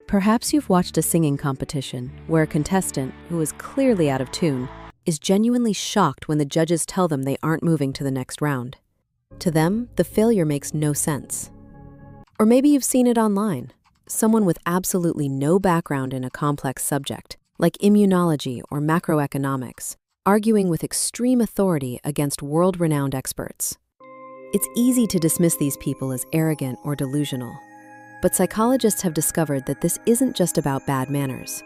Perhaps you've watched a singing competition where a contestant, who is clearly out of tune, is genuinely shocked when the judges tell them they aren't moving to the next round. To them, the failure makes no sense. Or maybe you've seen it online. Someone with absolutely no background in a complex subject, like immunology or macroeconomics, arguing with extreme authority against world-renowned experts. It's easy to dismiss these people as arrogant or delusional. But psychologists have discovered that this isn't just about bad manners.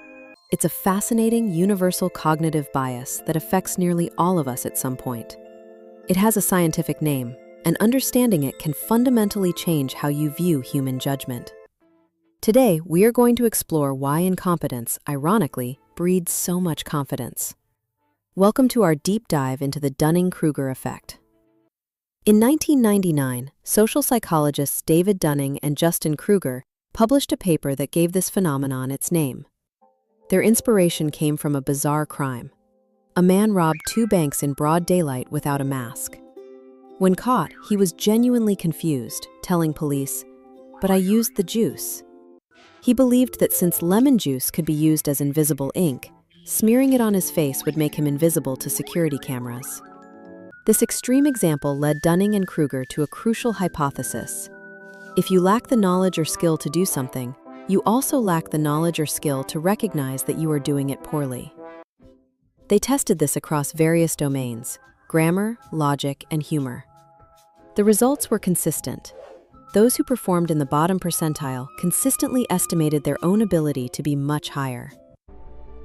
It's a fascinating, universal cognitive bias that affects nearly all of us at some point. It has a scientific name, and understanding it can fundamentally change how you view human judgment. Today, we are going to explore why incompetence, ironically, breeds so much confidence. Welcome to our deep dive into the Dunning-Kruger Effect. In 1999, social psychologists David Dunning and Justin Kruger published a paper that gave this phenomenon its name. Their inspiration came from a bizarre crime. A man robbed 2 banks in broad daylight without a mask. When caught, he was genuinely confused, telling police, "But I used the juice." He believed that since lemon juice could be used as invisible ink, smearing it on his face would make him invisible to security cameras. This extreme example led Dunning and Kruger to a crucial hypothesis. If you lack the knowledge or skill to do something, you also lack the knowledge or skill to recognize that you are doing it poorly. They tested this across various domains: grammar, logic, and humor. The results were consistent. Those who performed in the bottom percentile consistently estimated their own ability to be much higher.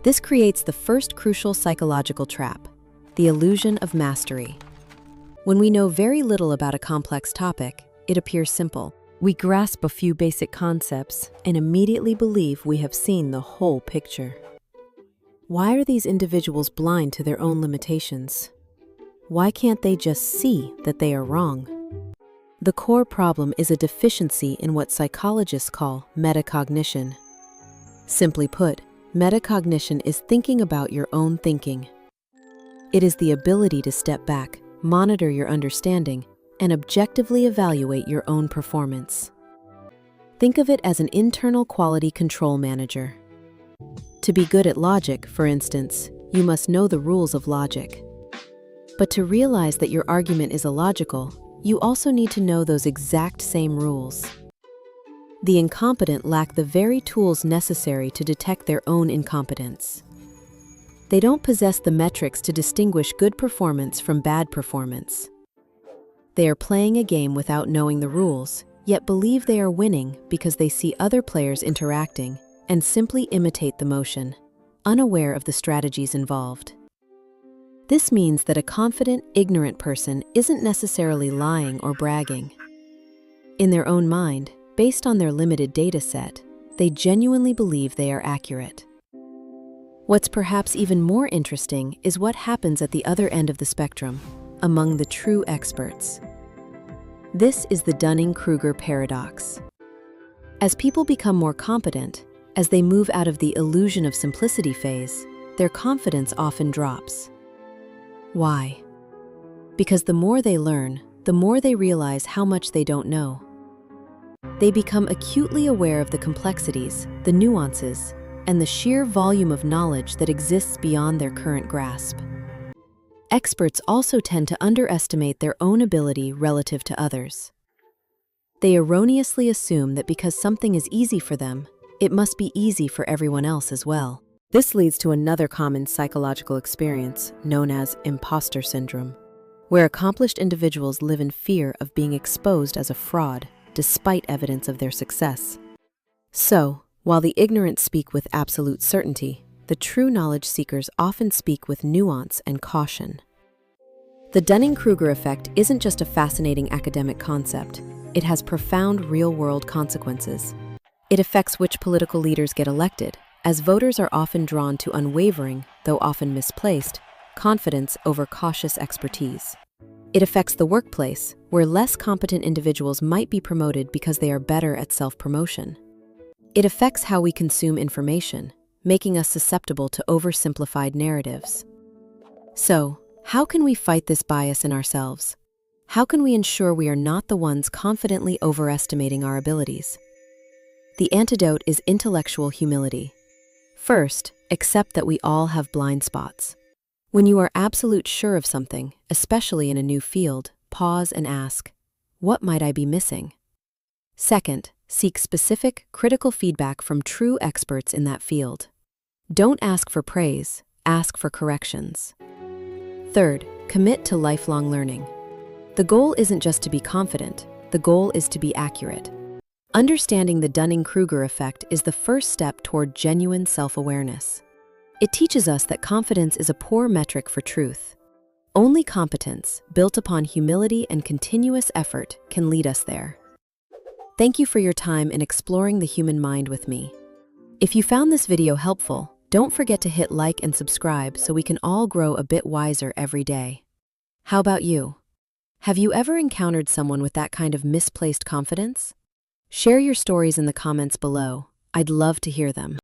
This creates the first crucial psychological trap: the illusion of mastery. When we know very little about a complex topic, it appears simple. We grasp a few basic concepts and immediately believe we have seen the whole picture. Why are these individuals blind to their own limitations? Why can't they just see that they are wrong? The core problem is a deficiency in what psychologists call metacognition. Simply put, metacognition is thinking about your own thinking. It is the ability to step back, monitor your understanding, and objectively evaluate your own performance. Think of it as an internal quality control manager. To be good at logic, for instance, you must know the rules of logic. But to realize that your argument is illogical, you also need to know those exact same rules. The incompetent lack the very tools necessary to detect their own incompetence. They don't possess the metrics to distinguish good performance from bad performance. They are playing a game without knowing the rules, yet believe they are winning because they see other players interacting and simply imitate the motion, unaware of the strategies involved. This means that a confident, ignorant person isn't necessarily lying or bragging. In their own mind, based on their limited data set, they genuinely believe they are accurate. What's perhaps even more interesting is what happens at the other end of the spectrum, among the true experts. This is the Dunning-Kruger paradox. As people become more competent, as they move out of the illusion of simplicity phase, their confidence often drops. Why? Because the more they learn, the more they realize how much they don't know. They become acutely aware of the complexities, the nuances, and the sheer volume of knowledge that exists beyond their current grasp. Experts also tend to underestimate their own ability relative to others. They erroneously assume that because something is easy for them, it must be easy for everyone else as well. This leads to another common psychological experience known as imposter syndrome, where accomplished individuals live in fear of being exposed as a fraud despite evidence of their success. So, while the ignorant speak with absolute certainty, the true knowledge seekers often speak with nuance and caution. The Dunning-Kruger effect isn't just a fascinating academic concept. It has profound real-world consequences. It affects which political leaders get elected, as voters are often drawn to unwavering, though often misplaced, confidence over cautious expertise. It affects the workplace, where less competent individuals might be promoted because they are better at self-promotion. It affects how we consume information, making us susceptible to oversimplified narratives. So, how can we fight this bias in ourselves? How can we ensure we are not the ones confidently overestimating our abilities? The antidote is intellectual humility. First, accept that we all have blind spots. When you are absolute sure of something, especially in a new field, pause and ask, what might I be missing? Second, seek specific, critical feedback from true experts in that field. Don't ask for praise, ask for corrections. Third, commit to lifelong learning. The goal isn't just to be confident, the goal is to be accurate. Understanding the Dunning-Kruger effect is the first step toward genuine self-awareness. It teaches us that confidence is a poor metric for truth. Only competence, built upon humility and continuous effort, can lead us there. Thank you for your time in exploring the human mind with me. If you found this video helpful, don't forget to hit like and subscribe so we can all grow a bit wiser every day. How about you? Have you ever encountered someone with that kind of misplaced confidence? Share your stories in the comments below. I'd love to hear them.